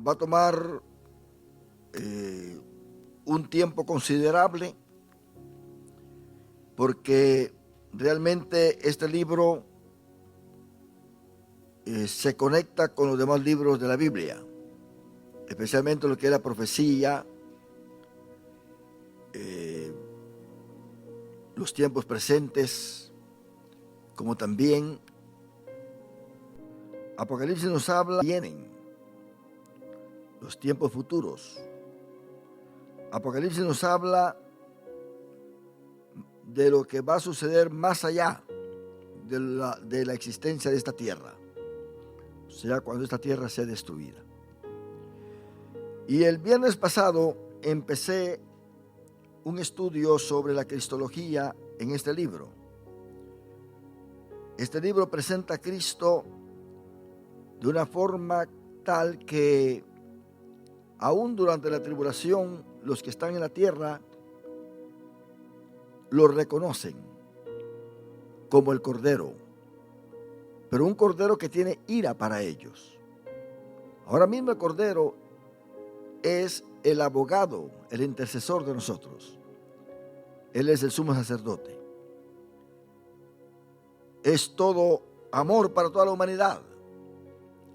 va a tomar un tiempo considerable, porque realmente este libro se conecta con los demás libros de la Biblia, especialmente lo que es la profecía, los tiempos presentes, como también Apocalipsis nos habla, vienen los tiempos futuros. Apocalipsis nos habla de lo que va a suceder más allá de la existencia de esta tierra, o sea, cuando esta tierra sea destruida. Y el viernes pasado empecé un estudio sobre la cristología en este libro. Este libro presenta a Cristo de una forma tal que aún durante la tribulación los que están en la tierra lo reconocen como el Cordero, pero un Cordero que tiene ira para ellos. Ahora mismo el Cordero es el abogado, el intercesor de nosotros. Él es el sumo sacerdote. Es todo amor para toda la humanidad.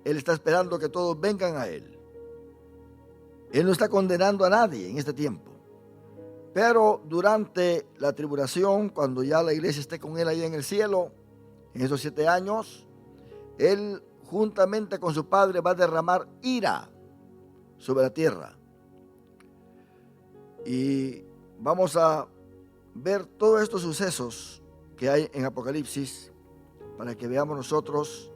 Él está esperando que todos vengan a Él. Él no está condenando a nadie en este tiempo. Pero durante la tribulación, cuando ya la iglesia esté con Él ahí en el cielo, en esos 7 años, Él juntamente con su Padre va a derramar ira sobre la tierra. Y vamos a ver todos estos sucesos que hay en Apocalipsis para que veamos nosotros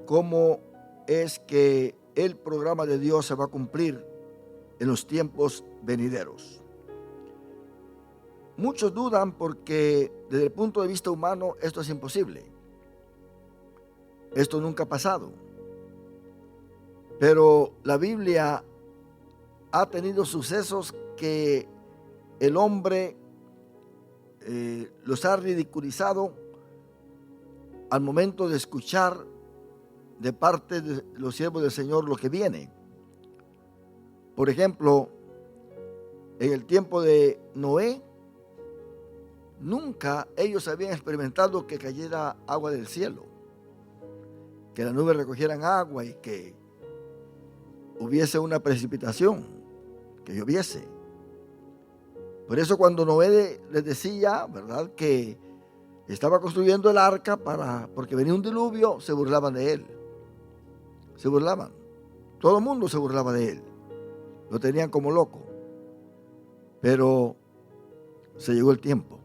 cómo es que el programa de Dios se va a cumplir en los tiempos venideros. Muchos dudan porque desde el punto de vista humano esto es imposible. Esto nunca ha pasado. Pero la Biblia ha tenido sucesos que el hombre los ha ridiculizado al momento de escuchar de parte de los siervos del Señor lo que viene. Por ejemplo, en el tiempo de Noé, nunca ellos habían experimentado que cayera agua del cielo, que las nubes recogieran agua y que hubiese una precipitación, que lloviese. Por eso cuando Noé les decía, ¿verdad?, que estaba construyendo el arca porque venía un diluvio, se burlaban de él. Se burlaban. Todo el mundo se burlaba de él. Lo tenían como loco. Pero se llegó el tiempo.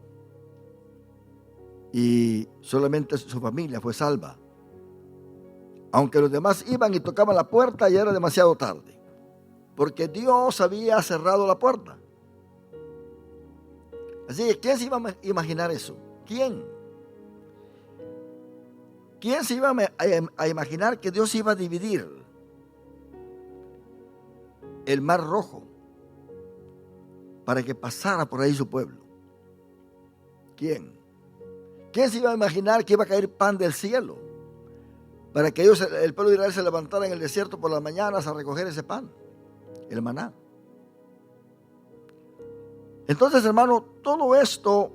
Y solamente su familia fue salva. Aunque los demás iban y tocaban la puerta, ya era demasiado tarde. Porque Dios había cerrado la puerta. Así que, ¿quién se iba a imaginar eso? ¿Quién? ¿Quién se iba a imaginar que Dios iba a dividir el mar Rojo para que pasara por ahí su pueblo? ¿Quién? ¿Quién se iba a imaginar que iba a caer pan del cielo para que ellos, el pueblo de Israel, se levantara en el desierto por las mañanas a recoger ese pan, el maná? Entonces, hermano, todo esto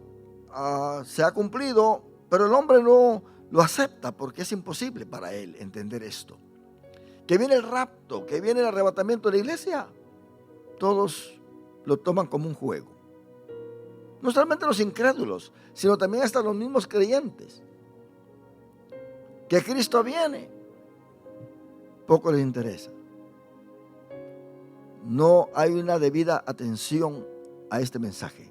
se ha cumplido, pero el hombre no lo acepta porque es imposible para él entender esto. Que viene el rapto, que viene el arrebatamiento de la iglesia, todos lo toman como un juego. No solamente los incrédulos, sino también hasta los mismos creyentes. Que Cristo viene, poco les interesa. No hay una debida atención a este mensaje.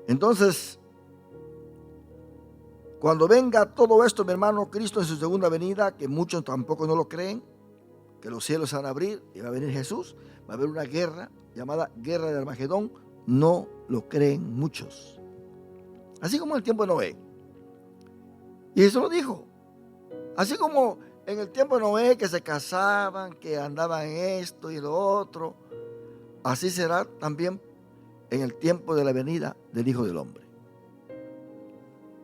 Entonces, cuando venga todo esto, mi hermano, Cristo en su segunda venida, que muchos tampoco no lo creen, que los cielos se van a abrir y va a venir Jesús, va a haber una guerra llamada Guerra de Armagedón, no lo creen muchos. Así como en el tiempo de Noé. Y eso lo dijo. Así como en el tiempo de Noé, que se casaban, que andaban en esto y lo otro, así será también en el tiempo de la venida del Hijo del Hombre.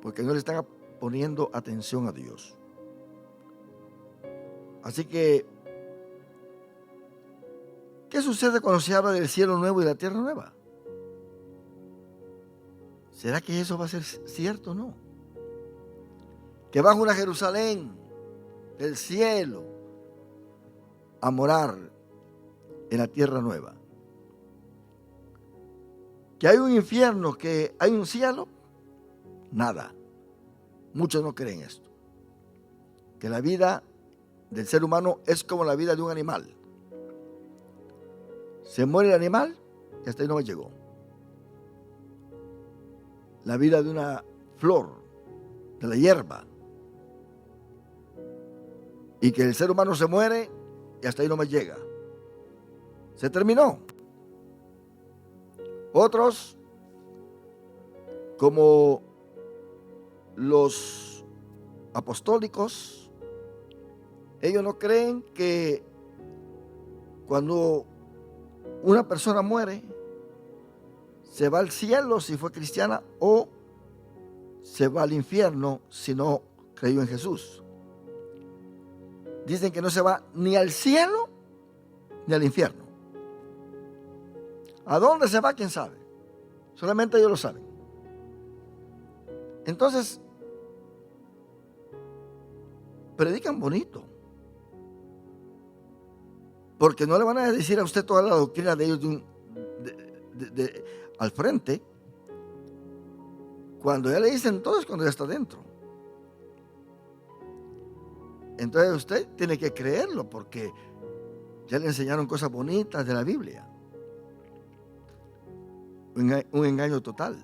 Porque no le están poniendo atención a Dios. Así que, ¿qué sucede cuando se habla del cielo nuevo y la tierra nueva? ¿Será que eso va a ser cierto o no? Que baja una Jerusalén del cielo a morar en la tierra nueva. Que hay un infierno, que hay un cielo, nada. Muchos no creen esto. Que la vida del ser humano es como la vida de un animal. Se muere el animal y hasta ahí no llegó. La vida de una flor, de la hierba. Y que el ser humano se muere y hasta ahí no me llega. Se terminó. Otros, como los apostólicos, ellos no creen que cuando una persona muere, se va al cielo si fue cristiana o se va al infierno si no creyó en Jesús. Dicen que no se va ni al cielo ni al infierno. ¿A dónde se va? ¿Quién sabe? Solamente ellos lo saben. Entonces, predican bonito. Porque no le van a decir a usted toda la doctrina de ellos al frente. Cuando ya le dicen todo es cuando ya está dentro. Entonces usted tiene que creerlo porque ya le enseñaron cosas bonitas de la Biblia. Un engaño total.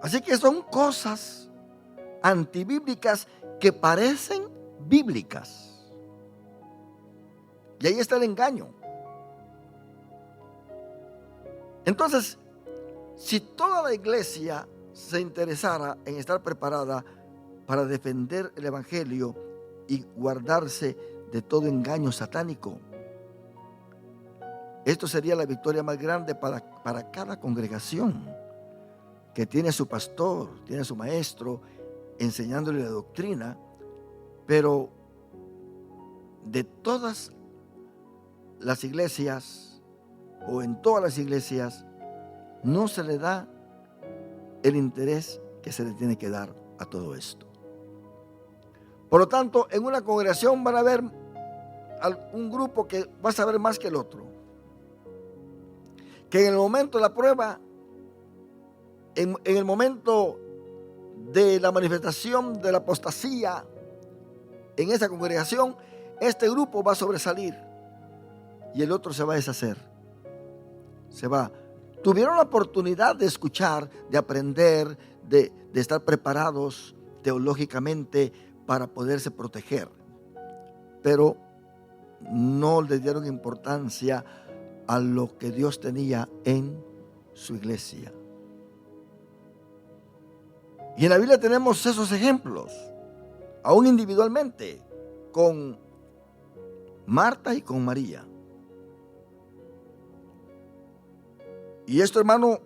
Así que son cosas antibíblicas que parecen bíblicas. Y ahí está el engaño. Entonces, si toda la iglesia se interesara en estar preparada para defender el evangelio y guardarse de todo engaño satánico, esto sería la victoria más grande para cada congregación que tiene a su pastor, tiene a su maestro enseñándole la doctrina, pero de todas las iglesias o en todas las iglesias no se le da el interés que se le tiene que dar a todo esto. Por lo tanto, en una congregación van a haber un grupo que va a saber más que el otro. Que en el momento de la prueba, en el momento de la manifestación de la apostasía en esa congregación, este grupo va a sobresalir y el otro se va a deshacer. Se va. Tuvieron la oportunidad de escuchar, de aprender, de estar preparados teológicamente para poderse proteger, pero no le dieron importancia a lo que Dios tenía en su iglesia. Y en la Biblia tenemos esos ejemplos, aún individualmente, con Marta y con María. Y esto, hermano,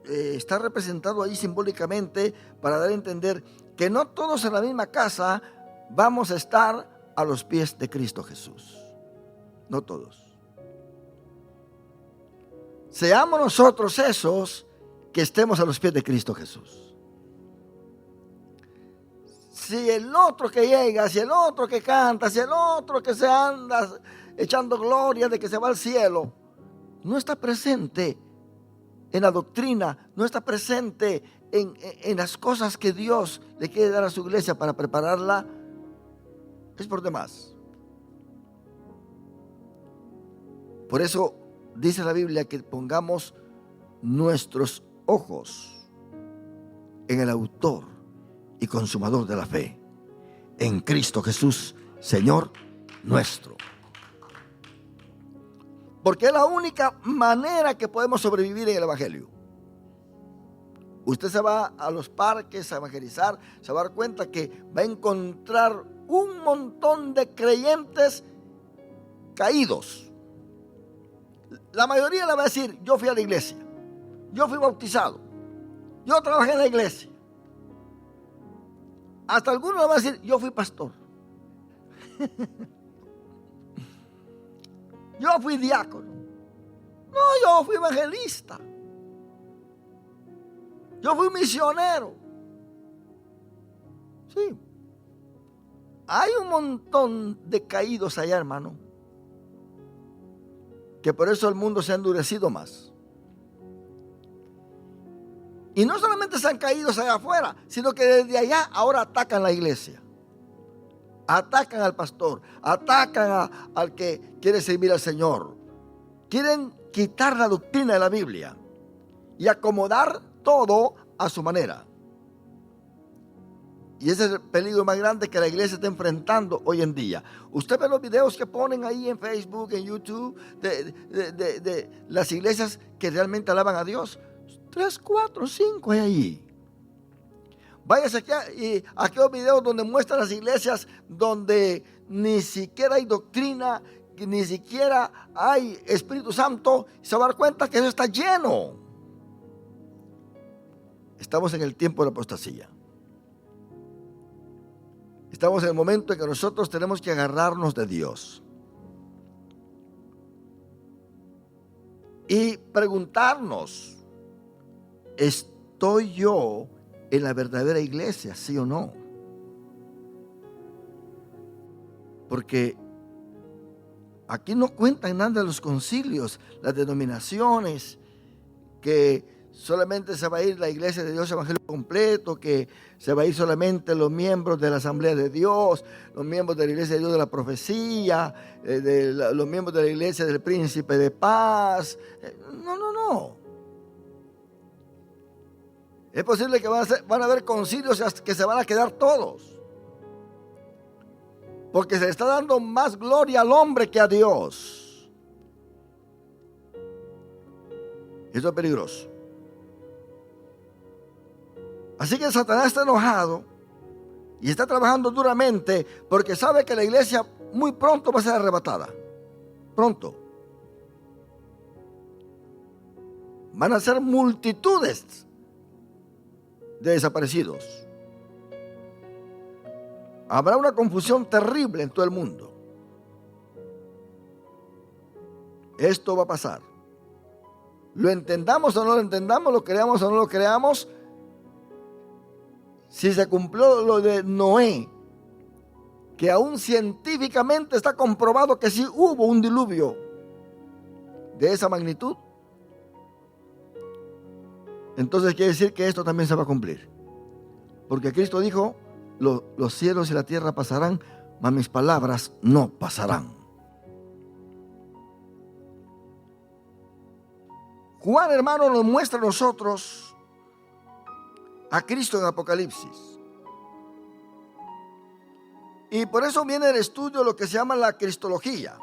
está representado ahí simbólicamente para dar a entender que no todos en la misma casa vamos a estar a los pies de Cristo Jesús. No todos. Seamos nosotros esos que estemos a los pies de Cristo Jesús. Si el otro que llega, si el otro que canta, si el otro que se anda echando gloria de que se va al cielo, no está presente en la doctrina, no está presente en las cosas que Dios le quiere dar a su iglesia para prepararla, es por demás. Por eso dice la Biblia que pongamos nuestros ojos en el autor y consumador de la fe, en Cristo Jesús, Señor nuestro. Porque es la única manera que podemos sobrevivir en el evangelio. Usted se va a los parques a evangelizar, se va a dar cuenta que va a encontrar un montón de creyentes caídos. La mayoría le va a decir: yo fui a la iglesia, yo fui bautizado, yo trabajé en la iglesia. Hasta algunos le van a decir: yo fui pastor. Yo fui diácono. No, yo fui evangelista. Yo fui misionero. Sí. Hay un montón de caídos allá, hermano, que por eso el mundo se ha endurecido más. Y no solamente se han caído allá afuera, sino que desde allá ahora atacan la iglesia. Atacan al pastor, atacan al que quiere servir al Señor. Quieren quitar la doctrina de la Biblia y acomodar todo a su manera. Y ese es el peligro más grande que la iglesia está enfrentando hoy en día. Usted ve los videos que ponen ahí en Facebook, en YouTube, de las iglesias que realmente alaban a Dios. 3, 4, 5 hay ahí. Váyase aquí y aquellos videos donde muestran las iglesias donde ni siquiera hay doctrina, ni siquiera hay Espíritu Santo. Se va a dar cuenta que eso está lleno. Estamos en el tiempo de la apostasía. Estamos en el momento en que nosotros tenemos que agarrarnos de Dios y preguntarnos: ¿estoy yo en la verdadera iglesia, sí o no? Porque aquí no cuentan nada de los concilios, las denominaciones, que solamente se va a ir la iglesia de Dios Evangelio completo, que se va a ir solamente los miembros de la Asamblea de Dios, los miembros de la iglesia de Dios de la profecía, los miembros de la iglesia del Príncipe de Paz. No. Es posible que van a haber concilios que se van a quedar todos, porque se está dando más gloria al hombre que a Dios. Eso es peligroso. Así que Satanás está enojado y está trabajando duramente porque sabe que la iglesia muy pronto va a ser arrebatada. Pronto. Van a ser multitudes de desaparecidos. Habrá una confusión terrible en todo el mundo. Esto va a pasar. Lo entendamos o no lo entendamos, lo creamos o no lo creamos. Si se cumplió lo de Noé, que aún científicamente está comprobado que sí hubo un diluvio de esa magnitud, entonces quiere decir que esto también se va a cumplir. Porque Cristo dijo: los cielos y la tierra pasarán, mas mis palabras no pasarán. Juan, hermano, nos muestra a nosotros a Cristo en Apocalipsis. Y por eso viene el estudio de lo que se llama la cristología.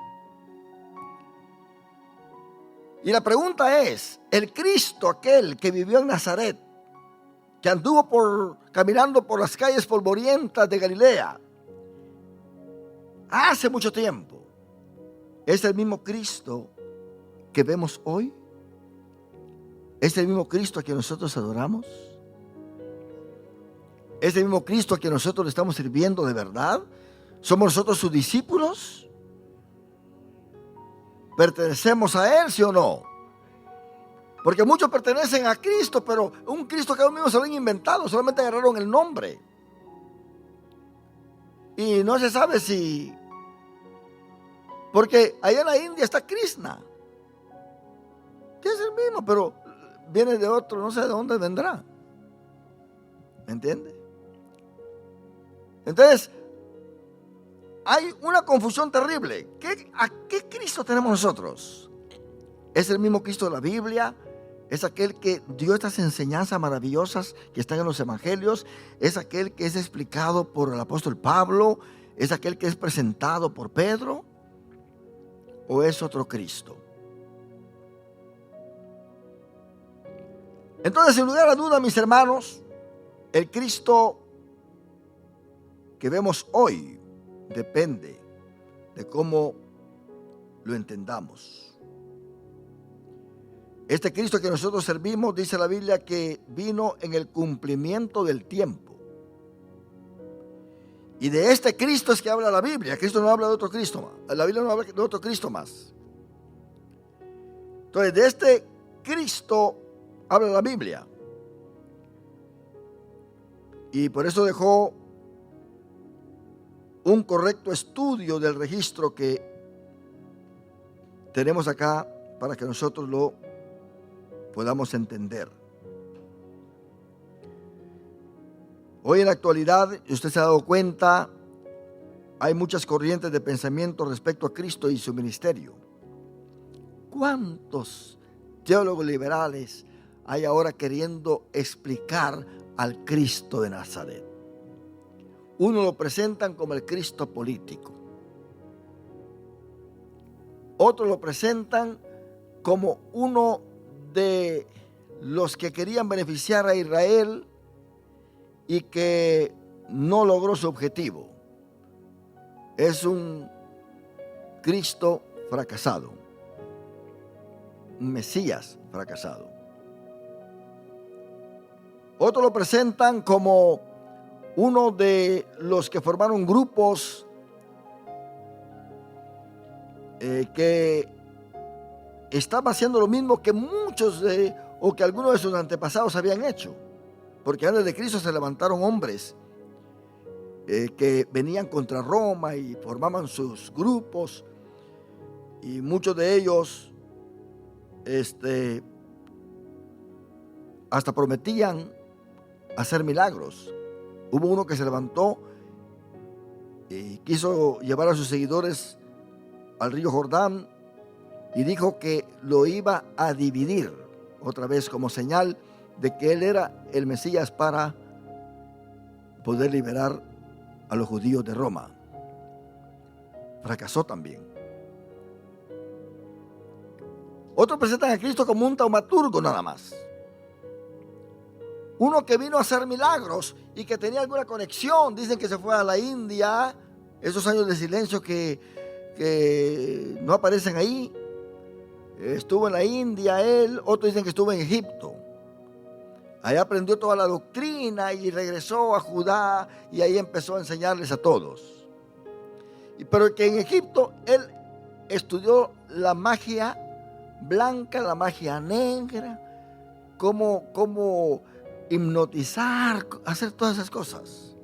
Y la pregunta es: el Cristo, aquel que vivió en Nazaret, que anduvo caminando por las calles polvorientas de Galilea hace mucho tiempo, ¿es el mismo Cristo que vemos hoy? ¿Es el mismo Cristo a quien nosotros adoramos? ¿Es el mismo Cristo a quien nosotros le estamos sirviendo de verdad? ¿Somos nosotros sus discípulos? ¿Pertenecemos a Él, sí o no? Porque muchos pertenecen a Cristo, pero un Cristo que ellos mismos se lo han inventado, solamente agarraron el nombre. Y no se sabe si... Porque allá en la India está Krishna, que es el mismo, pero viene de otro, no sé de dónde vendrá. ¿Me entiende? Entonces, hay una confusión terrible. ¿A qué Cristo tenemos nosotros? ¿Es el mismo Cristo de la Biblia? ¿Es aquel que dio estas enseñanzas maravillosas que están en los evangelios? ¿Es aquel que es explicado por el apóstol Pablo? ¿Es aquel que es presentado por Pedro? ¿O es otro Cristo? Entonces, sin lugar a duda, mis hermanos, el Cristo que vemos hoy depende de cómo lo entendamos. Este Cristo que nosotros servimos, dice la Biblia, que vino en el cumplimiento del tiempo. Y de este Cristo es que habla la Biblia. Cristo no habla de otro Cristo más. La Biblia no habla de otro Cristo más. Entonces, de este Cristo habla la Biblia. Y por eso dejó un correcto estudio del registro que tenemos acá para que nosotros lo podamos entender. Hoy en la actualidad, usted se ha dado cuenta, hay muchas corrientes de pensamiento respecto a Cristo y su ministerio. ¿Cuántos teólogos liberales hay ahora queriendo explicar al Cristo de Nazaret? Uno lo presentan como el Cristo político. Otros lo presentan como uno de los que querían beneficiar a Israel y que no logró su objetivo. Es un Cristo fracasado, un Mesías fracasado. Otros lo presentan como uno de los que formaron grupos que estaba haciendo lo mismo que muchos o que algunos de sus antepasados habían hecho. Porque antes de Cristo se levantaron hombres que venían contra Roma y formaban sus grupos, y muchos de ellos hasta prometían hacer milagros. Hubo uno que se levantó y quiso llevar a sus seguidores al río Jordán y dijo que lo iba a dividir otra vez como señal de que él era el Mesías para poder liberar a los judíos de Roma. Fracasó también. Otros presentan a Cristo como un taumaturgo nada más. Uno que vino a hacer milagros y que tenía alguna conexión. Dicen que se fue a la India, esos años de silencio que no aparecen ahí. Estuvo en la India él, otros dicen que estuvo en Egipto. Ahí aprendió toda la doctrina y regresó a Judá y ahí empezó a enseñarles a todos. Pero que en Egipto él estudió la magia blanca, la magia negra, cómo hipnotizar, hacer todas esas cosas.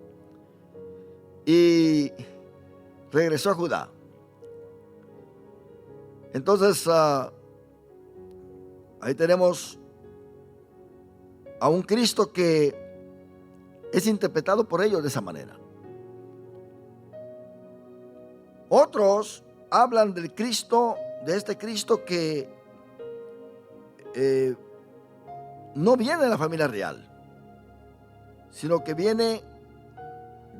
Y regresó a Judá. Entonces, ahí tenemos a un Cristo que es interpretado por ellos de esa manera. Otros hablan del Cristo, de este Cristo que no viene de la familia real, sino que viene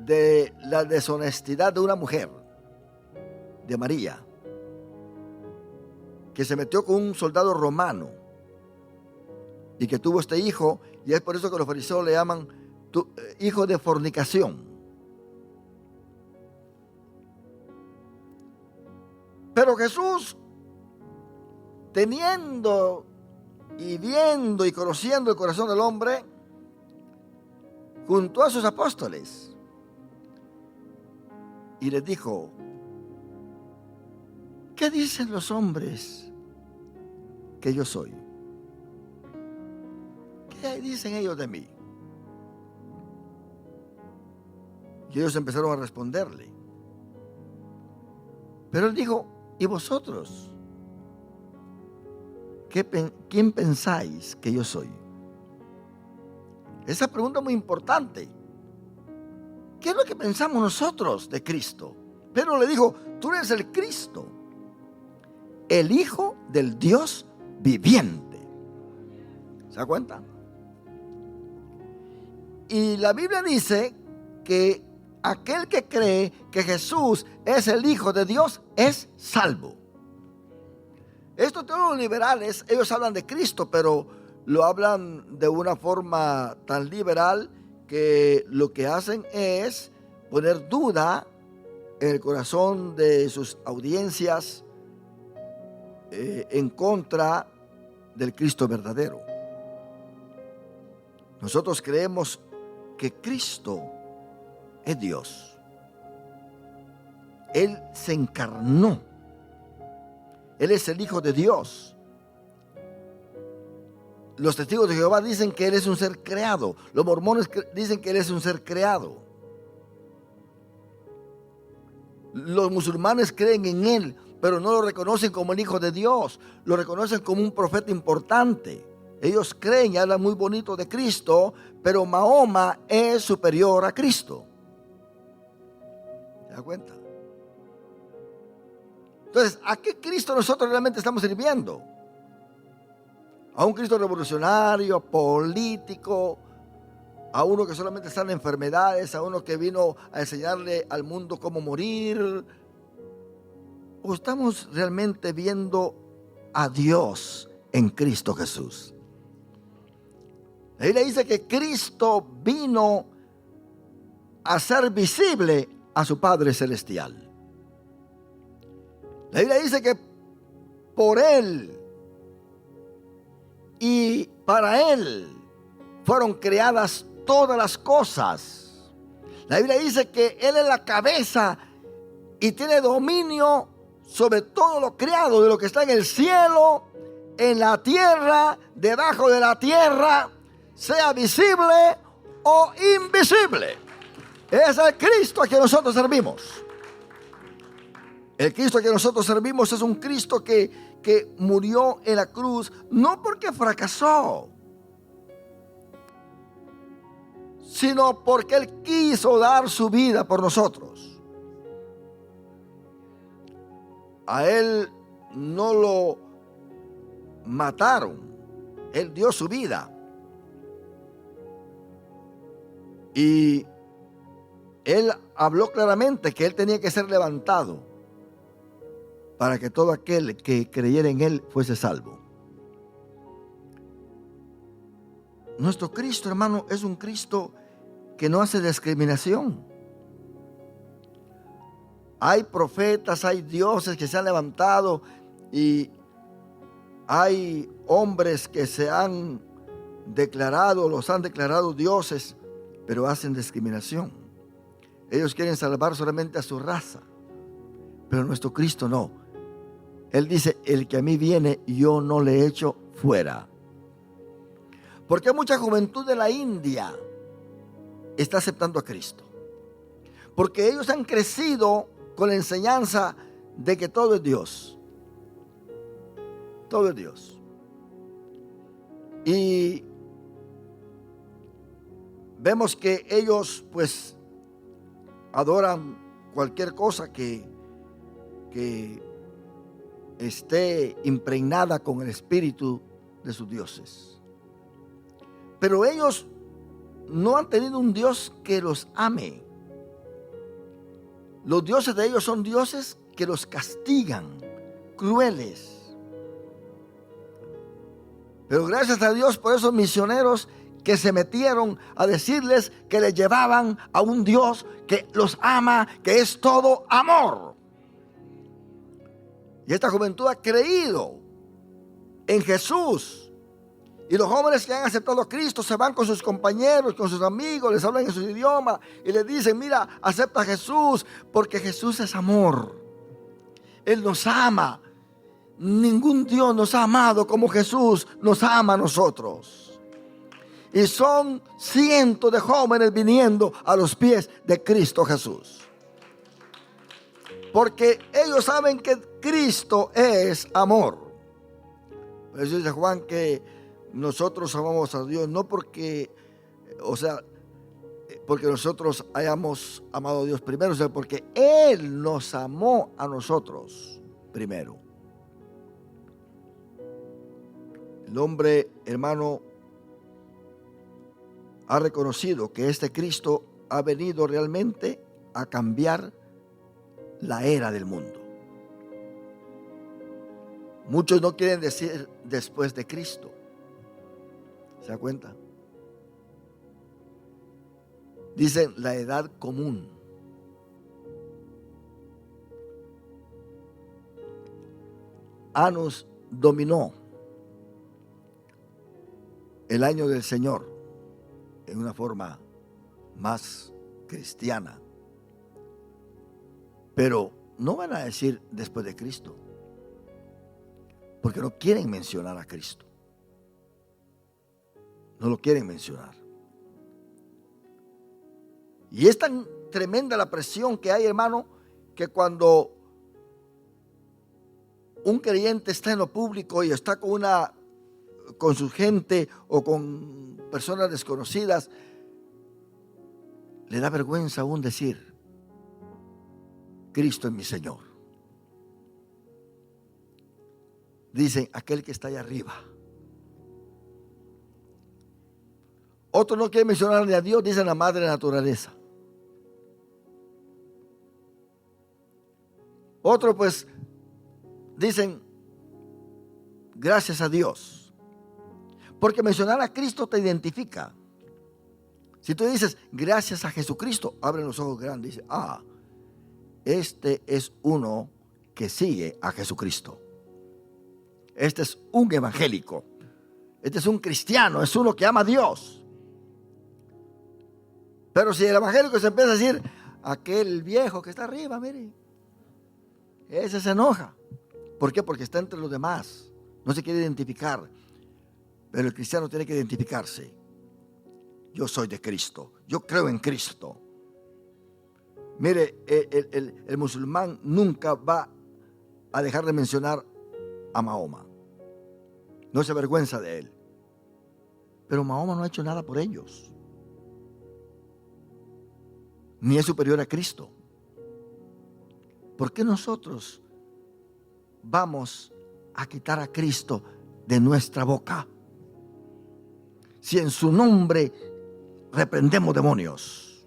de la deshonestidad de una mujer, de María, que se metió con un soldado romano y que tuvo este hijo, y es por eso que los fariseos le llaman hijo de fornicación. Pero Jesús, teniendo y viendo y conociendo el corazón del hombre, juntó a sus apóstoles y les dijo: ¿qué dicen los hombres que yo soy? ¿Qué dicen ellos de mí? Y ellos empezaron a responderle. Pero él dijo: ¿y vosotros? ¿Quién pensáis que yo soy? Esa pregunta es muy importante. ¿Qué es lo que pensamos nosotros de Cristo? Pedro le dijo: tú eres el Cristo, el Hijo del Dios viviente. ¿Se da cuenta? Y la Biblia dice que aquel que cree que Jesús es el Hijo de Dios es salvo. Estos teólogos liberales, ellos hablan de Cristo, pero lo hablan de una forma tan liberal que lo que hacen es poner duda en el corazón de sus audiencias en contra del Cristo verdadero. Nosotros creemos que Cristo es Dios Él se encarnó. Él es el Hijo de Dios. Los testigos de Jehová dicen que Él es un ser creado. Los mormones dicen que Él es un ser creado. Los musulmanes creen en Él, pero no lo reconocen como el Hijo de Dios. Lo reconocen como un profeta importante. Ellos creen y hablan muy bonito de Cristo, pero Mahoma es superior a Cristo. ¿Se da cuenta? Entonces, ¿a qué Cristo nosotros realmente estamos sirviendo? ¿A un Cristo revolucionario, político? ¿A uno que solamente está en enfermedades? ¿A uno que vino a enseñarle al mundo cómo morir? ¿O estamos realmente viendo a Dios en Cristo Jesús? La Biblia dice que Cristo vino a ser visible a su Padre Celestial. La Biblia dice que por Él y para Él fueron creadas todas las cosas. La Biblia dice que Él es la cabeza y tiene dominio sobre todo lo creado, de lo que está en el cielo, en la tierra, debajo de la tierra, sea visible o invisible. Es el Cristo a quien nosotros servimos. El Cristo a quien nosotros servimos es un Cristo que murió en la cruz, no porque fracasó, sino porque Él quiso dar su vida por nosotros. A Él no lo mataron, Él dio su vida. Y Él habló claramente que Él tenía que ser levantado para que todo aquel que creyera en Él fuese salvo. Nuestro Cristo, hermano, es un Cristo que no hace discriminación. Hay profetas, hay dioses que se han levantado y hay hombres que se han declarado, los han declarado dioses, pero hacen discriminación. Ellos quieren salvar solamente a su raza, pero nuestro Cristo no. Él dice, el que a mí viene, yo no le echo fuera. Porque mucha juventud de la India está aceptando a Cristo. Porque ellos han crecido con la enseñanza de que todo es Dios. Todo es Dios. Y vemos que ellos pues adoran cualquier cosa que esté impregnada con el espíritu de sus dioses. Pero ellos no han tenido un Dios que los ame. Los dioses de ellos son dioses que los castigan, crueles. Pero gracias a Dios por esos misioneros que se metieron a decirles que les llevaban a un Dios que los ama, que es todo amor. Y esta juventud ha creído en Jesús. Y los jóvenes que han aceptado a Cristo se van con sus compañeros, con sus amigos, les hablan en su idioma y les dicen, mira, acepta a Jesús, porque Jesús es amor. Él nos ama. Ningún Dios nos ha amado como Jesús nos ama a nosotros. Y son cientos de jóvenes viniendo a los pies de Cristo Jesús. Porque ellos saben que Cristo es amor. Por eso dice Juan que nosotros amamos a Dios no porque, porque nosotros hayamos amado a Dios primero, sino porque Él nos amó a nosotros primero. El hombre, hermano, ha reconocido que este Cristo ha venido realmente a cambiar la era del mundo. Muchos no quieren decir después de Cristo. ¿Se da cuenta? Dicen la edad común. Anus dominó el año del Señor en una forma más cristiana. Pero no van a decir después de Cristo, porque no quieren mencionar a Cristo. No lo quieren mencionar. Y es tan tremenda la presión que hay, hermano, que cuando un creyente está en lo público y está con su gente o con personas desconocidas, le da vergüenza aún decir: Cristo es mi Señor. Dicen: aquel que está allá arriba. Otros no quieren mencionar ni a Dios, dicen la madre naturaleza. Otros pues dicen: gracias a Dios. Porque mencionar a Cristo te identifica. Si tú dices gracias a Jesucristo, abren los ojos grandes y dicen: este es uno que sigue a Jesucristo. Este es un evangélico. Este es un cristiano, es uno que ama a Dios. Pero si el evangélico se empieza a decir: aquel viejo que está arriba, mire, ese se enoja. ¿Por qué? Porque está entre los demás. No se quiere identificar. Pero el cristiano tiene que identificarse. Yo soy de Cristo. Yo creo en Cristo. Mire, el musulmán nunca va a dejar de mencionar a Mahoma. No se avergüenza de él. Pero Mahoma no ha hecho nada por ellos. Ni es superior a Cristo. ¿Por qué nosotros vamos a quitar a Cristo de nuestra boca? Si en su nombre reprendemos demonios,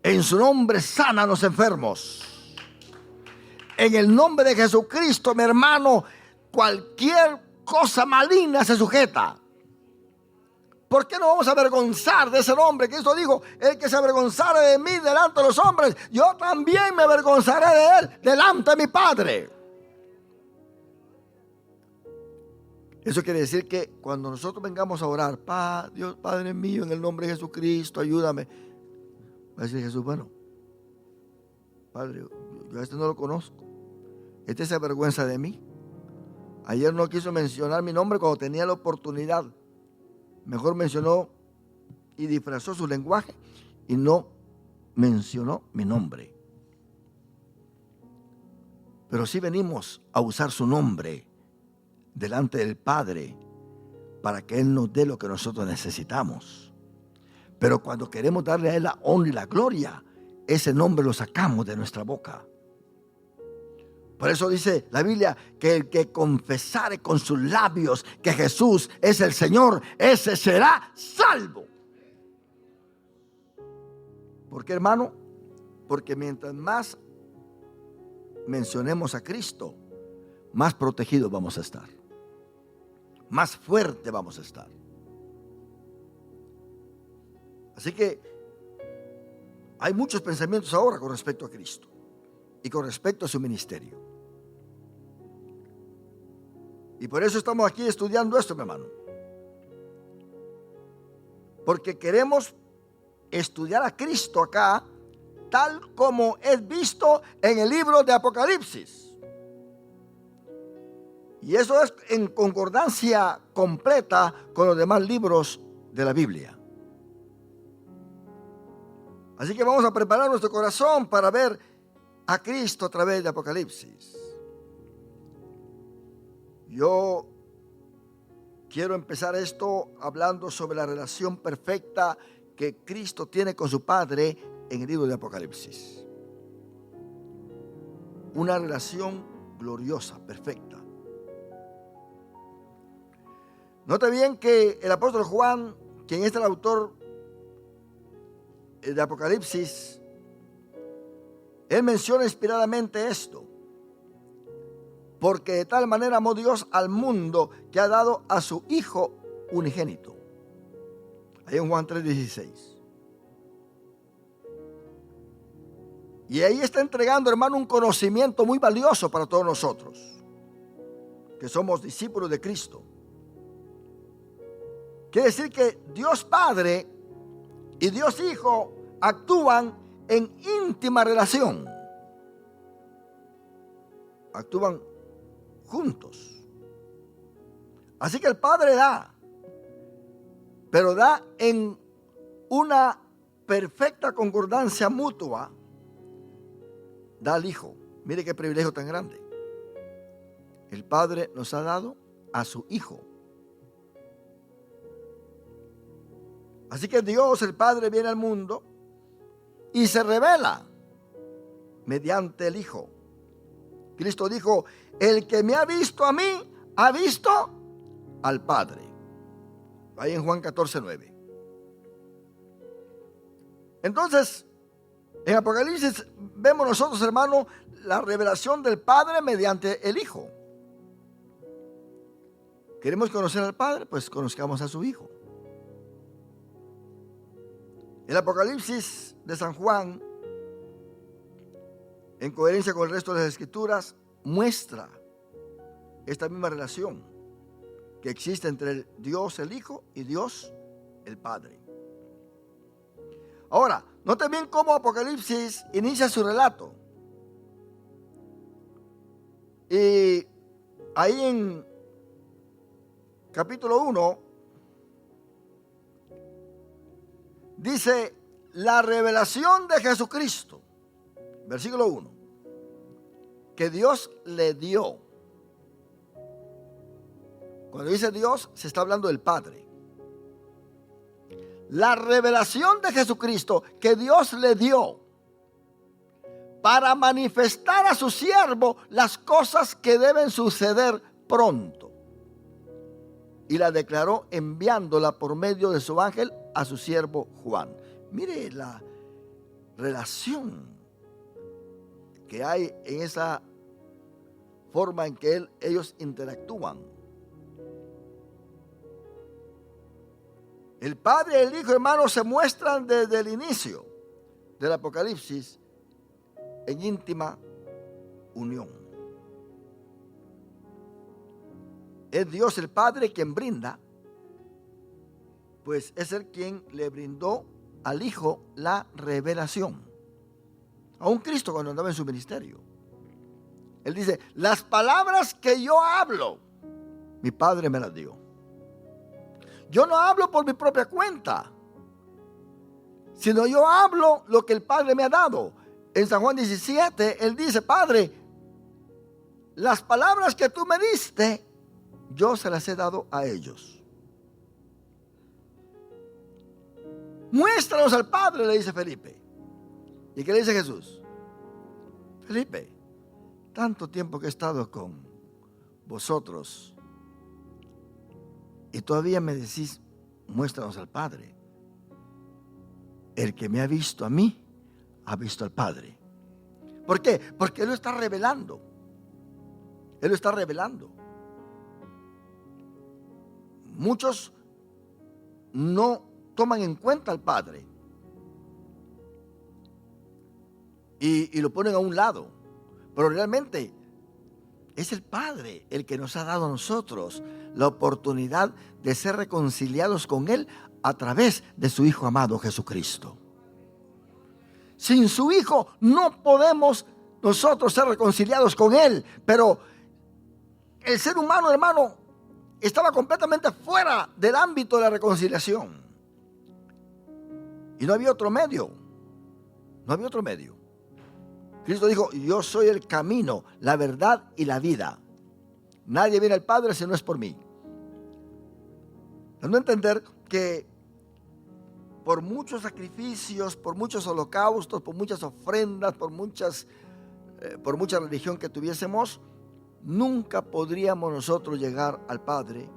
en su nombre sana a los enfermos, en el nombre de Jesucristo, mi hermano, cualquier cosa maligna se sujeta. ¿Por qué no vamos a avergonzar de ese nombre? Que Cristo dijo: el que se avergonzare de mí delante de los hombres, yo también me avergonzaré de él delante de mi Padre. Eso quiere decir que cuando nosotros vengamos a orar: Dios Padre mío, en el nombre de Jesucristo, ayúdame, va a decir Jesús: bueno, Padre, yo a este no lo conozco. Este se avergüenza de mí. Ayer no quiso mencionar mi nombre cuando tenía la oportunidad. Mejor mencionó y disfrazó su lenguaje y no mencionó mi nombre. Pero sí venimos a usar su nombre delante del Padre para que Él nos dé lo que nosotros necesitamos. Pero cuando queremos darle a Él la honra y la gloria, ese nombre lo sacamos de nuestra boca. Por eso dice la Biblia que el que confesare con sus labios que Jesús es el Señor, ese será salvo. ¿Por qué, hermano? Porque mientras más mencionemos a Cristo, más protegidos vamos a estar. Más fuerte vamos a estar. Así que hay muchos pensamientos ahora con respecto a Cristo y con respecto a su ministerio. Y por eso estamos aquí estudiando esto, mi hermano. Porque queremos estudiar a Cristo acá, tal como es visto en el libro de Apocalipsis. Y eso es en concordancia completa con los demás libros de la Biblia. Así que vamos a preparar nuestro corazón para ver a Cristo a través de Apocalipsis. Yo quiero empezar esto hablando sobre la relación perfecta que Cristo tiene con su Padre en el libro de Apocalipsis. Una relación gloriosa, perfecta. Note bien que el apóstol Juan, quien es el autor de Apocalipsis, él menciona inspiradamente esto. Porque de tal manera amó Dios al mundo que ha dado a su Hijo unigénito. Ahí en Juan 3:16. Y ahí está entregando, hermano, un conocimiento muy valioso para todos nosotros, que somos discípulos de Cristo. Quiere decir que Dios Padre y Dios Hijo actúan en íntima relación. actúan juntos. Así que el Padre da, pero da en una perfecta concordancia mutua, da al Hijo. Mire qué privilegio tan grande. El Padre nos ha dado a su Hijo. Así que Dios, el Padre, viene al mundo y se revela mediante el Hijo. Cristo dijo: el que me ha visto a mí, ha visto al Padre. Ahí en Juan 14:9. Entonces, en Apocalipsis vemos nosotros, hermano, la revelación del Padre mediante el Hijo. ¿Queremos conocer al Padre? Pues conozcamos a su Hijo. El Apocalipsis de San Juan, en coherencia con el resto de las Escrituras, muestra esta misma relación que existe entre Dios el Hijo y Dios el Padre. Ahora, noten bien cómo Apocalipsis inicia su relato. Y ahí en capítulo 1 dice: la revelación de Jesucristo, versículo 1, que Dios le dio. Cuando dice Dios, se está hablando del Padre. La revelación de Jesucristo que Dios le dio para manifestar a su siervo las cosas que deben suceder pronto. Y la declaró enviándola por medio de su ángel a su siervo Juan. Mire la relación que hay en esa forma en que ellos interactúan. El Padre y el Hijo, hermanos, se muestran desde el inicio del Apocalipsis en íntima unión. Es Dios el Padre quien brinda, pues es Él quien le brindó al Hijo la revelación. Aún Cristo, cuando andaba en su ministerio, Él dice: las palabras que yo hablo, mi Padre me las dio. Yo no hablo por mi propia cuenta, sino yo hablo lo que el Padre me ha dado. En San Juan 17, Él dice: Padre, las palabras que tú me diste, yo se las he dado a ellos. Muéstranos al Padre, le dice Felipe. ¿Y qué le dice Jesús? Felipe, tanto tiempo que he estado con vosotros y todavía me decís: muéstranos al Padre. El que me ha visto a mí, ha visto al Padre. ¿Por qué? Porque Él lo está revelando. Él lo está revelando. Muchos no toman en cuenta al Padre y lo ponen a un lado. Pero realmente es el Padre el que nos ha dado a nosotros la oportunidad de ser reconciliados con Él a través de su Hijo amado Jesucristo. Sin su Hijo no podemos nosotros ser reconciliados con Él. Pero el ser humano, hermano, estaba completamente fuera del ámbito de la reconciliación. Y no había otro medio. No había otro medio. Cristo dijo: yo soy el camino, la verdad y la vida. Nadie viene al Padre si no es por mí. Dando a entender que por muchos sacrificios, por muchos holocaustos, por muchas ofrendas, por mucha religión que tuviésemos, nunca podríamos nosotros llegar al Padre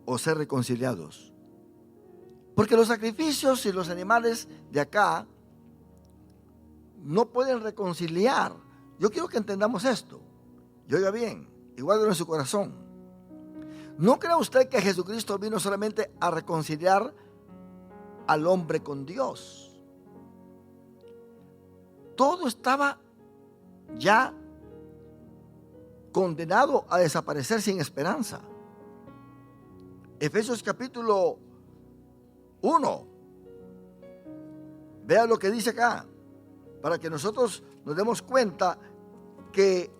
o ser reconciliados. Porque los sacrificios y los animales de acá no pueden reconciliar. Yo quiero que entendamos esto. Y oiga bien, y guárdelo en su corazón. ¿No cree usted que Jesucristo vino solamente a reconciliar al hombre con Dios? Todo estaba ya condenado a desaparecer sin esperanza. Efesios capítulo 1. Vea lo que dice acá, para que nosotros nos demos cuenta que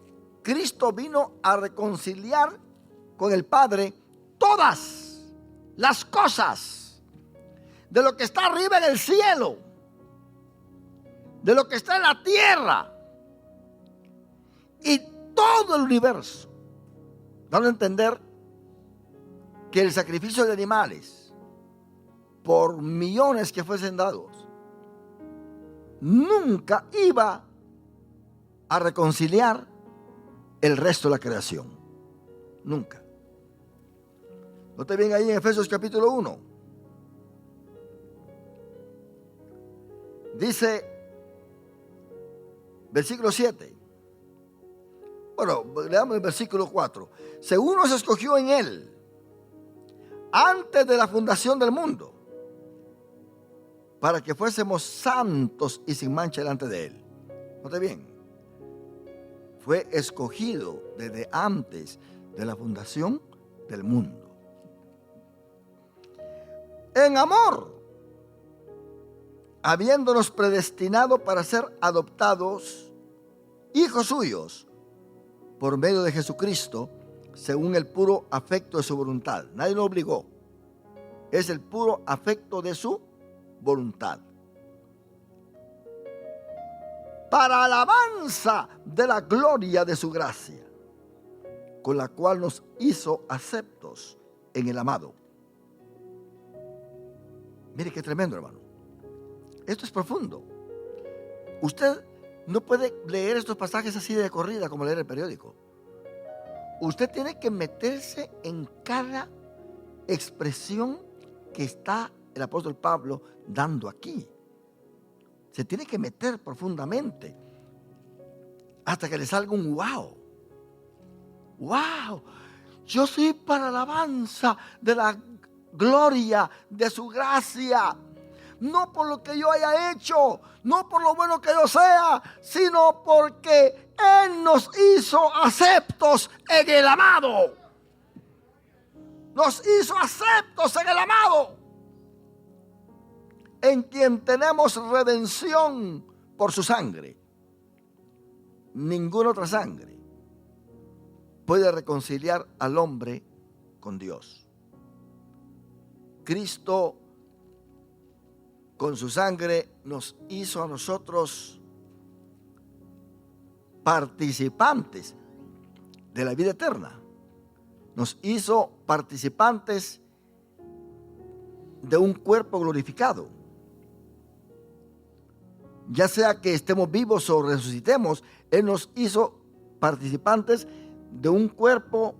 Cristo vino a reconciliar con el Padre todas las cosas, de lo que está arriba en el cielo, de lo que está en la tierra y todo el universo, dando a entender que el sacrificio de animales, por millones que fuesen dados, nunca iba a reconciliar el resto de la creación. Nunca. Note bien ahí en Efesios capítulo 1. Dice, versículo 7. Bueno, leamos el versículo 4. Según nos escogió en Él, antes de la fundación del mundo, para que fuésemos santos y sin mancha delante de Él. Note bien, fue escogido desde antes de la fundación del mundo. En amor, habiéndonos predestinado para ser adoptados hijos suyos por medio de Jesucristo, según el puro afecto de su voluntad. Nadie lo obligó. Es el puro afecto de su voluntad. Para alabanza de la gloria de su gracia, con la cual nos hizo aceptos en el amado. Mire qué tremendo, hermano. Esto es profundo. Usted no puede leer estos pasajes así de corrida como leer el periódico. Usted tiene que meterse en cada expresión que está el apóstol Pablo dando aquí. Se tiene que meter profundamente hasta que le salga un wow. Wow, yo soy para alabanza de la gloria de su gracia. No por lo que yo haya hecho, no por lo bueno que yo sea, sino porque Él nos hizo aceptos en el amado. Nos hizo aceptos en el amado, en quien tenemos redención por su sangre. Ninguna otra sangre puede reconciliar al hombre con Dios. Cristo, con su sangre, nos hizo a nosotros participantes de la vida eterna. Nos hizo participantes de un cuerpo glorificado. Ya sea que estemos vivos o resucitemos, Él nos hizo participantes de un cuerpo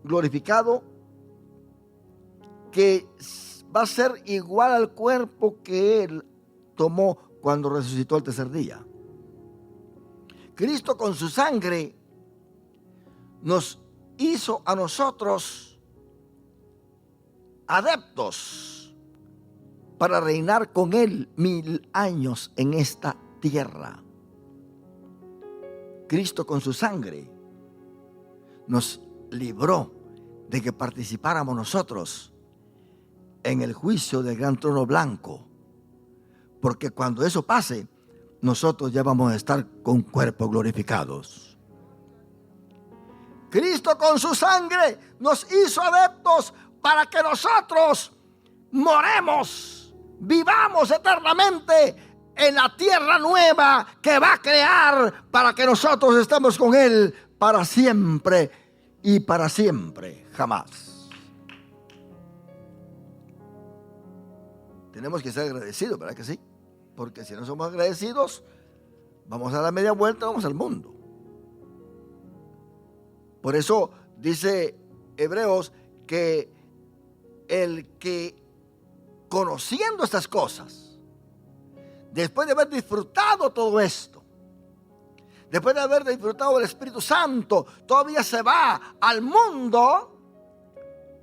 glorificado que va a ser igual al cuerpo que Él tomó cuando resucitó el tercer día. Cristo con su sangre nos hizo a nosotros adeptos para reinar con Él 1000 años en esta tierra. Cristo con su sangre nos libró de que participáramos nosotros en el juicio del gran trono blanco, porque cuando eso pase, nosotros ya vamos a estar con cuerpos glorificados. Cristo con su sangre nos hizo adeptos para que nosotros moremos, vivamos eternamente en la tierra nueva que va a crear para que nosotros estemos con Él para siempre y para siempre, jamás. Tenemos que ser agradecidos, ¿verdad que sí? Porque si no somos agradecidos, vamos a dar media vuelta, vamos al mundo. Por eso dice Hebreos que el que, conociendo estas cosas, después de haber disfrutado todo esto, después de haber disfrutado del Espíritu Santo, todavía se va al mundo,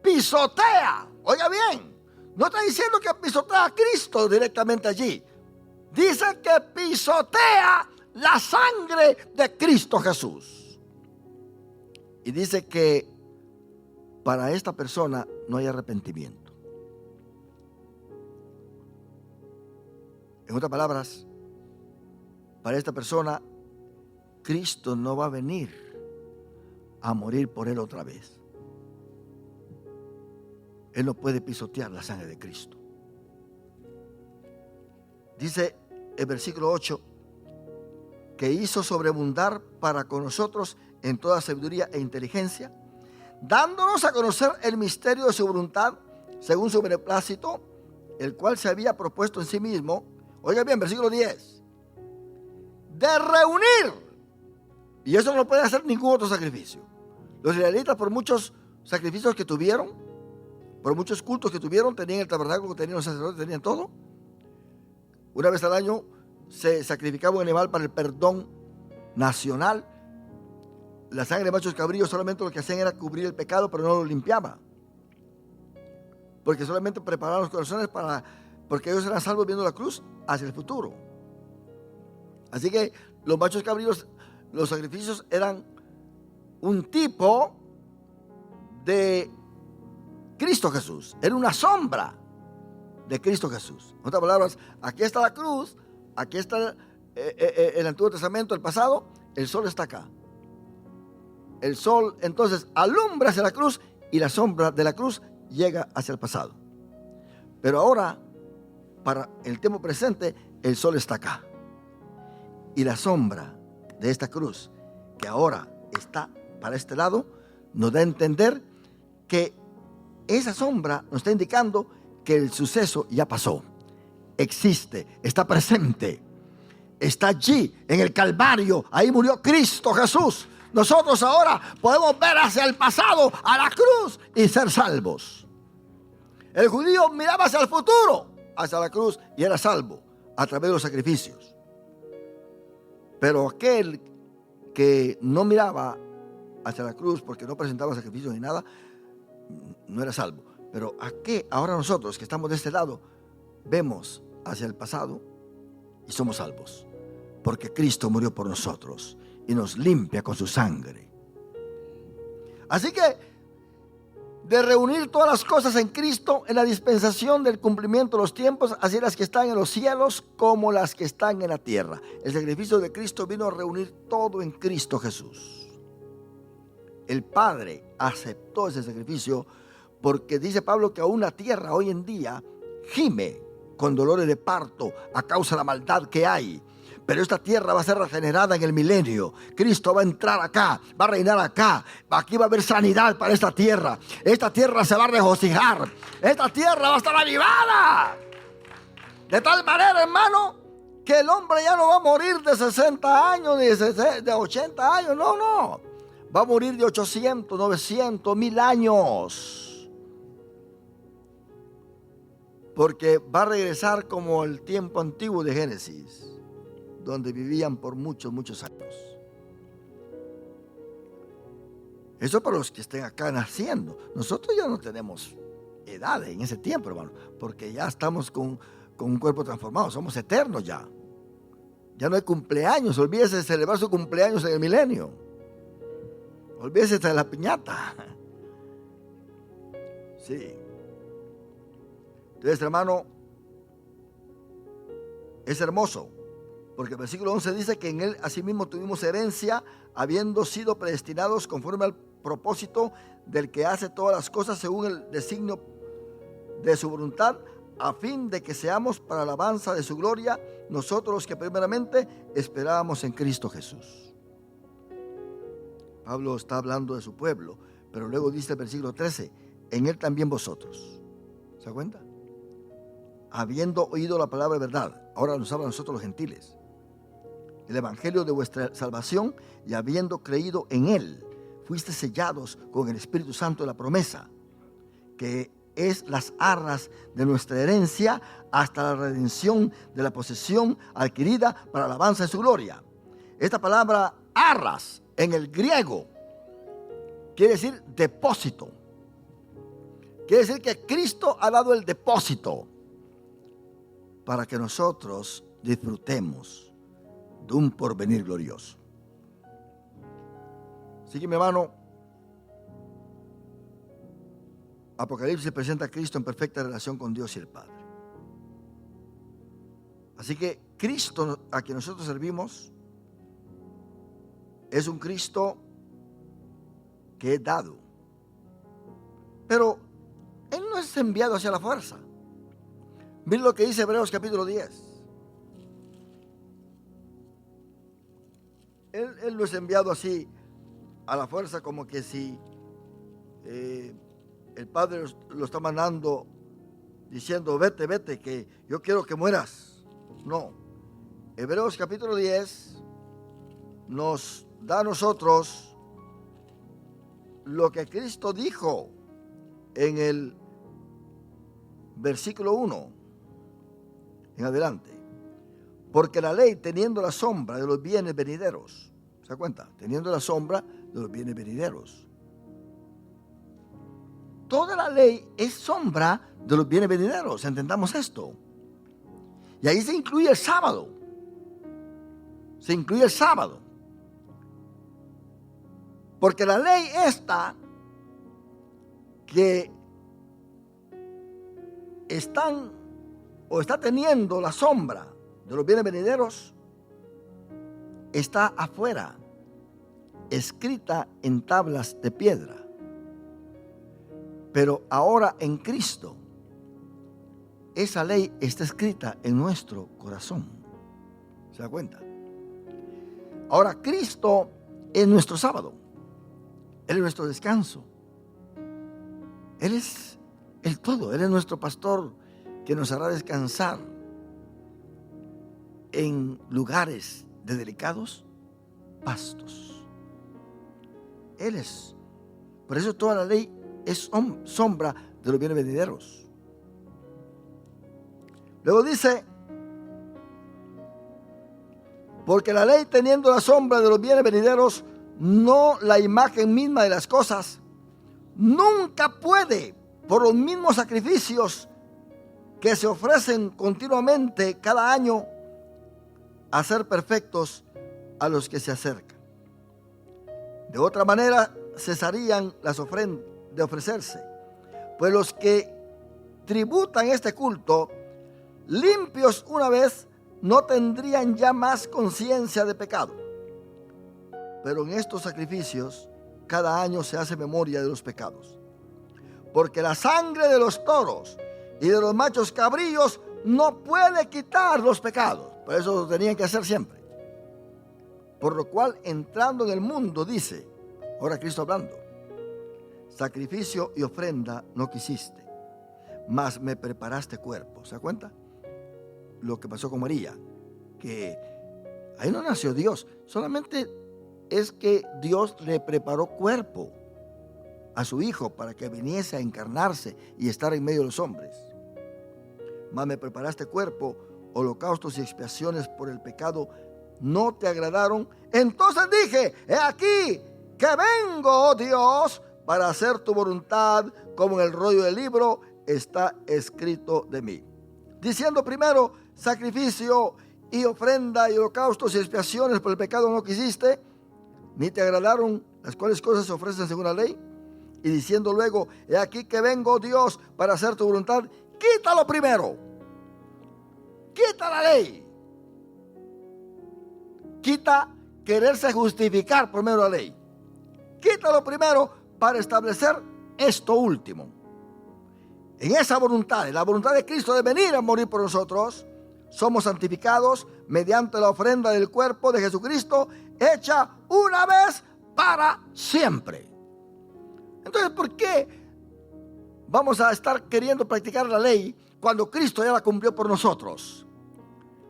pisotea. Oiga bien, no está diciendo que pisotea a Cristo directamente allí. Dice que pisotea la sangre de Cristo Jesús. Y dice que para esta persona no hay arrepentimiento. En otras palabras, para esta persona Cristo no va a venir a morir por él otra vez. Él no puede pisotear la sangre de Cristo. Dice el versículo 8, que hizo sobreabundar para con nosotros en toda sabiduría e inteligencia, dándonos a conocer el misterio de su voluntad, según su beneplácito, el cual se había propuesto en sí mismo. Oiga bien, versículo 10, de reunir, y eso no lo puede hacer ningún otro sacrificio. Los israelitas, por muchos sacrificios que tuvieron, por muchos cultos que tuvieron, tenían el tabernáculo, tenían los sacerdotes, tenían todo. Una vez al año se sacrificaba un animal para el perdón nacional. La sangre de machos cabríos solamente lo que hacían era cubrir el pecado, pero no lo limpiaba, porque solamente preparaban los corazones porque ellos eran salvos viendo la cruz hacia el futuro. Así que los machos cabríos, los sacrificios eran un tipo de Cristo Jesús, era una sombra de Cristo Jesús. En otras palabras, aquí está la cruz, aquí está el Antiguo Testamento, el pasado, el sol está acá. El sol entonces alumbra hacia la cruz y la sombra de la cruz llega hacia el pasado. Pero ahora, para el tiempo presente, el sol está acá. Y la sombra de esta cruz, que ahora está para este lado, nos da a entender que esa sombra nos está indicando que el suceso ya pasó, existe, está presente, está allí en el Calvario. Ahí murió Cristo Jesús. Nosotros ahora podemos ver hacia el pasado, a la cruz, y ser salvos. El judío miraba hacia el futuro, hacia la cruz, y era salvo a través de los sacrificios. Pero aquel que no miraba hacia la cruz porque no presentaba sacrificios ni nada, no era salvo. Pero aquí, ahora nosotros que estamos de este lado, vemos hacia el pasado y somos salvos, porque Cristo murió por nosotros y nos limpia con su sangre. Así que, de reunir todas las cosas en Cristo, en la dispensación del cumplimiento de los tiempos, así las que están en los cielos como las que están en la tierra. El sacrificio de Cristo vino a reunir todo en Cristo Jesús. El Padre aceptó ese sacrificio porque dice Pablo que aún la tierra hoy en día gime con dolores de parto a causa de la maldad que hay. Pero esta tierra va a ser regenerada en el milenio. Cristo va a entrar acá, va a reinar acá. Aquí va a haber sanidad para esta tierra. Esta tierra se va a regocijar. Esta tierra va a estar avivada. De tal manera, hermano, que el hombre ya no va a morir de 60 años ni de 80 años. No, no. Va a morir de 800, 900, 1000 años. Porque va a regresar como el tiempo antiguo de Génesis, donde vivían por muchos, muchos años. Eso para los que estén acá naciendo. Nosotros ya no tenemos edad en ese tiempo, hermano, porque ya estamos con un cuerpo transformado, somos eternos ya. Ya no hay cumpleaños, olvídese de celebrar su cumpleaños en el milenio. Olvídese de la piñata. Sí. Entonces, hermano, es hermoso, porque el versículo 11 dice que en él asimismo tuvimos herencia, habiendo sido predestinados conforme al propósito del que hace todas las cosas según el designio de su voluntad, a fin de que seamos para alabanza de su gloria, nosotros los que primeramente esperábamos en Cristo Jesús. Pablo está hablando de su pueblo, pero luego dice el versículo 13, en él también vosotros. ¿Se da cuenta? Habiendo oído la palabra de verdad, ahora nos habla a nosotros los gentiles, el evangelio de vuestra salvación, y habiendo creído en él, fuiste sellados con el Espíritu Santo de la promesa, que es las arras de nuestra herencia hasta la redención de la posesión adquirida para alabanza de su gloria. Esta palabra arras en el griego quiere decir depósito. Quiere decir que Cristo ha dado el depósito para que nosotros disfrutemos de un porvenir glorioso. Así que, mi hermano, Apocalipsis presenta a Cristo en perfecta relación con Dios y el Padre. Así que Cristo, a quien nosotros servimos, es un Cristo que es dado. Pero Él no es enviado hacia la fuerza. Miren lo que dice Hebreos capítulo 10. Él no es enviado así a la fuerza, como que si el Padre lo está mandando diciendo: vete, vete, que yo quiero que mueras. No. Hebreos capítulo 10 nos da a nosotros lo que Cristo dijo en el versículo 1 en adelante. Porque la ley, teniendo la sombra de los bienes venideros, ¿se da cuenta? Teniendo la sombra de los bienes venideros. Toda la ley es sombra de los bienes venideros, entendamos esto. Y ahí se incluye el sábado. Se incluye el sábado. Porque la ley esta que está teniendo la sombra de los bienes venideros, está afuera, escrita en tablas de piedra. Pero ahora en Cristo, esa ley está escrita en nuestro corazón. ¿Se da cuenta? Ahora Cristo es nuestro sábado. Él es nuestro descanso. Él es el todo. Él es nuestro pastor que nos hará descansar en lugares de delicados pastos. Él es. Por eso toda la ley es sombra de los bienes venideros. Luego dice: porque la ley, teniendo la sombra de los bienes venideros, no la imagen misma de las cosas, nunca puede, por los mismos sacrificios que se ofrecen continuamente cada año, hacer perfectos a los que se acercan. De otra manera cesarían las ofrendas de ofrecerse, pues los que tributan este culto, limpios una vez, no tendrían ya más conciencia de pecado. Pero en estos sacrificios cada año se hace memoria de los pecados, porque la sangre de los toros y de los machos cabríos no puede quitar los pecados. Por eso lo tenían que hacer siempre. Por lo cual, entrando en el mundo, dice, ahora Cristo hablando: sacrificio y ofrenda no quisiste, mas me preparaste cuerpo. ¿Se da cuenta? Lo que pasó con María, que ahí no nació Dios, solamente es que Dios le preparó cuerpo a su hijo para que viniese a encarnarse y estar en medio de los hombres. Mas me preparaste cuerpo, holocaustos y expiaciones por el pecado no te agradaron. Entonces dije: he aquí que vengo, oh Dios, para hacer tu voluntad, como en el rollo del libro está escrito de mí. Diciendo primero: sacrificio y ofrenda y holocaustos y expiaciones por el pecado no quisiste, ni te agradaron, las cuales cosas se ofrecen según la ley. Y diciendo luego: he aquí que vengo, Dios, para hacer tu voluntad. Quítalo primero. Quita la ley. Quita quererse justificar por medio de la ley. Quítalo primero para establecer esto último. En esa voluntad, en la voluntad de Cristo de venir a morir por nosotros, somos santificados mediante la ofrenda del cuerpo de Jesucristo, hecha una vez para siempre. Entonces, ¿por qué vamos a estar queriendo practicar la ley cuando Cristo ya la cumplió por nosotros?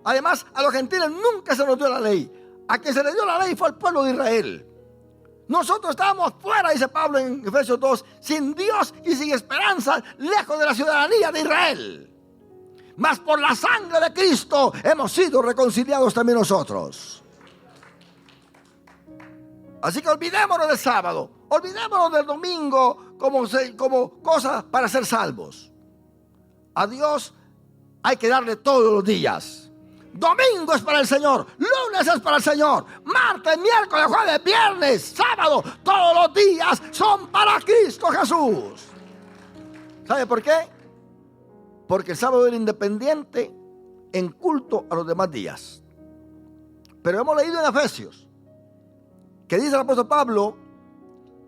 Además, a los gentiles nunca se nos dio la ley. A quien se le dio la ley fue al pueblo de Israel. Nosotros estábamos fuera, dice Pablo en Efesios 2, sin Dios y sin esperanza, lejos de la ciudadanía de Israel. Mas por la sangre de Cristo hemos sido reconciliados también nosotros. Así que olvidémonos del sábado, olvidémonos del domingo como cosas para ser salvos. A Dios hay que darle todos los días. Domingo es para el Señor, lunes es para el Señor, martes, miércoles, jueves, viernes, sábado, todos los días son para Cristo Jesús. ¿Sabe por qué? Porque el sábado era independiente en culto a los demás días. Pero hemos leído en Efesios que dice el apóstol Pablo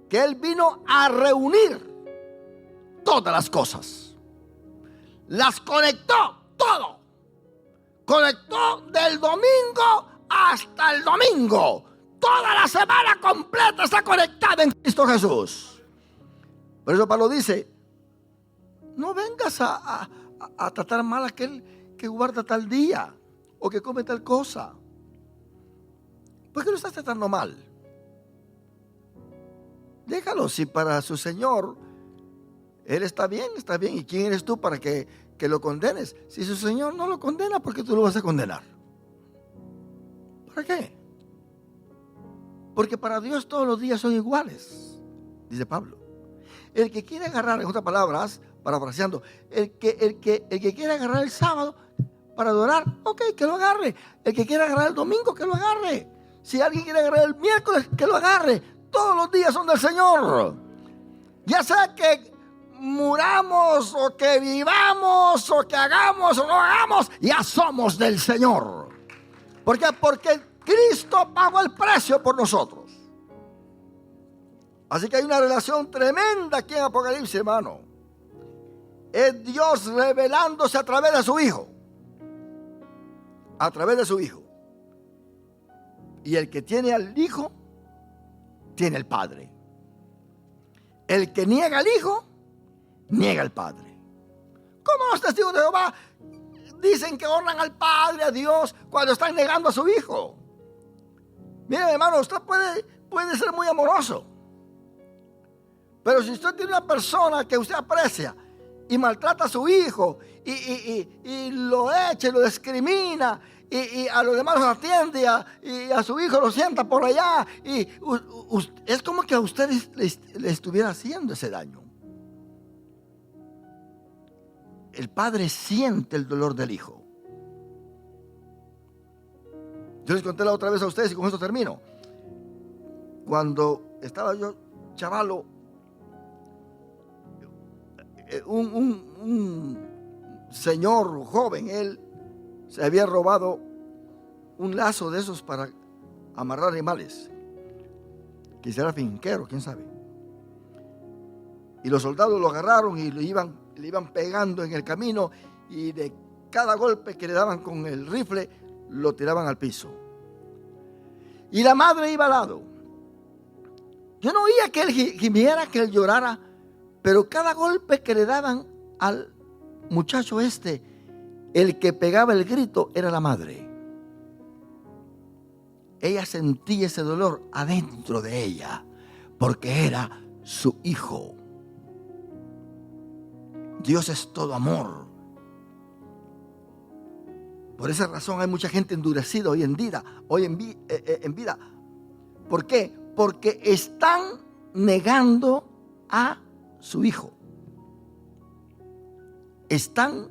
que él vino a reunir todas las cosas. Las conectó todo. Conectó del domingo hasta el domingo. Toda la semana completa está conectada en Cristo Jesús. Por eso Pablo dice: no vengas a tratar mal a aquel que guarda tal día o que come tal cosa. ¿Por qué lo estás tratando mal? Déjalo, si para su Señor Él está bien, está bien. ¿Y quién eres tú para que lo condenes? Si su Señor no lo condena, ¿por qué tú lo vas a condenar? ¿Para qué? Porque para Dios todos los días son iguales, dice Pablo. El que quiere agarrar, en otras palabras, parafraseando, el que quiere agarrar el sábado para adorar, ok, que lo agarre. El que quiere agarrar el domingo, que lo agarre. Si alguien quiere agarrar el miércoles, que lo agarre. Todos los días son del Señor. Ya sea que muramos o que vivamos o que hagamos o no hagamos, ya somos del Señor. ¿Por qué? Porque Cristo pagó el precio por nosotros. Así que hay una relación tremenda aquí en Apocalipsis, hermano. Es Dios revelándose a través de su Hijo. A través de su Hijo. Y el que tiene al Hijo, tiene al Padre. El que niega al Hijo, niega al Padre. ¿Cómo los testigos de Jehová dicen que honran al Padre, a Dios, cuando están negando a su Hijo? Mire, hermano, usted puede ser muy amoroso, pero si usted tiene una persona que usted aprecia y maltrata a su hijo y lo echa y lo discrimina y a los demás los atiende y a su hijo lo sienta por allá, es como que a usted le estuviera haciendo ese daño. El padre siente el dolor del hijo. Yo les conté la otra vez a ustedes y con esto termino. Cuando estaba yo chavalo, un señor joven, él se había robado un lazo de esos para amarrar animales. Quizá era finquero, quién sabe. Y los soldados lo agarraron y le iban pegando en el camino, y de cada golpe que le daban con el rifle lo tiraban al piso. Y la madre iba al lado. Yo no oía que él gimiera, que él llorara, pero cada golpe que le daban al muchacho el que pegaba el grito era la madre. Ella sentía ese dolor adentro de ella, porque era su hijo. Dios es todo amor. Por esa razón hay mucha gente endurecida hoy en vida. ¿Por qué? Porque están negando a su hijo. Están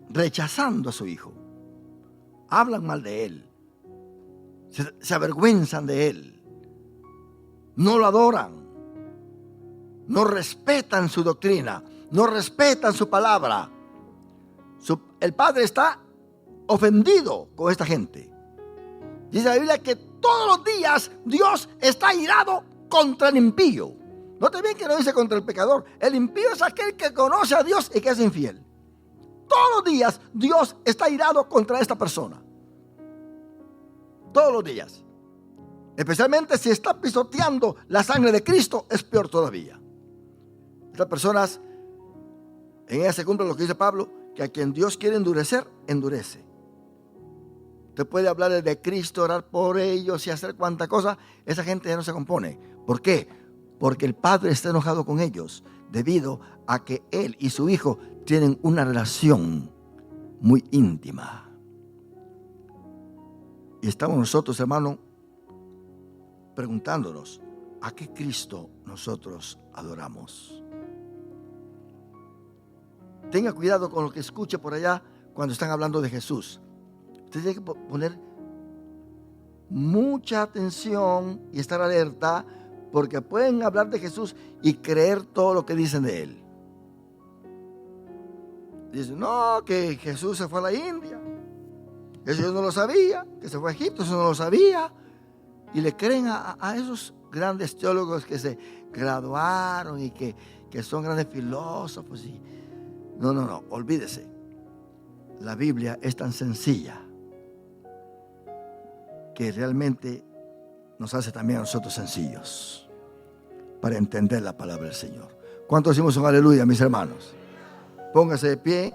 rechazando a su hijo. Hablan mal de él. Se avergüenzan de él. No lo adoran. No respetan su doctrina. No respetan su palabra. El padre está ofendido con esta gente. Dice la Biblia que todos los días Dios está irado contra el impío. Note bien que no dice contra el pecador. El impío es aquel que conoce a Dios y que es infiel. Todos los días Dios está irado contra esta persona. Todos los días. Especialmente si está pisoteando la sangre de Cristo, es peor todavía. Estas personas, en ellas se cumple lo que dice Pablo, que a quien Dios quiere endurecer, endurece. Usted puede hablarle de Cristo, orar por ellos y hacer cuanta cosa. Esa gente ya no se compone. ¿Por qué? Porque el Padre está enojado con ellos debido a que Él y su Hijo tienen una relación muy íntima. Y estamos nosotros, hermano, preguntándonos, ¿a qué Cristo nosotros adoramos? Tenga cuidado con lo que escuche por allá cuando están hablando de Jesús. Usted tiene que poner mucha atención y estar alerta, porque pueden hablar de Jesús y creer todo lo que dicen de Él. Dicen, no, que Jesús se fue a la India. Eso yo no lo sabía. Que se fue a Egipto, eso no lo sabía. y le creen a esos grandes teólogos que se graduaron y que son grandes filósofos. No, olvídese. La Biblia es tan sencilla que realmente nos hace también a nosotros sencillos para entender la palabra del Señor. ¿Cuántos decimos un aleluya, mis hermanos? Póngase de pie.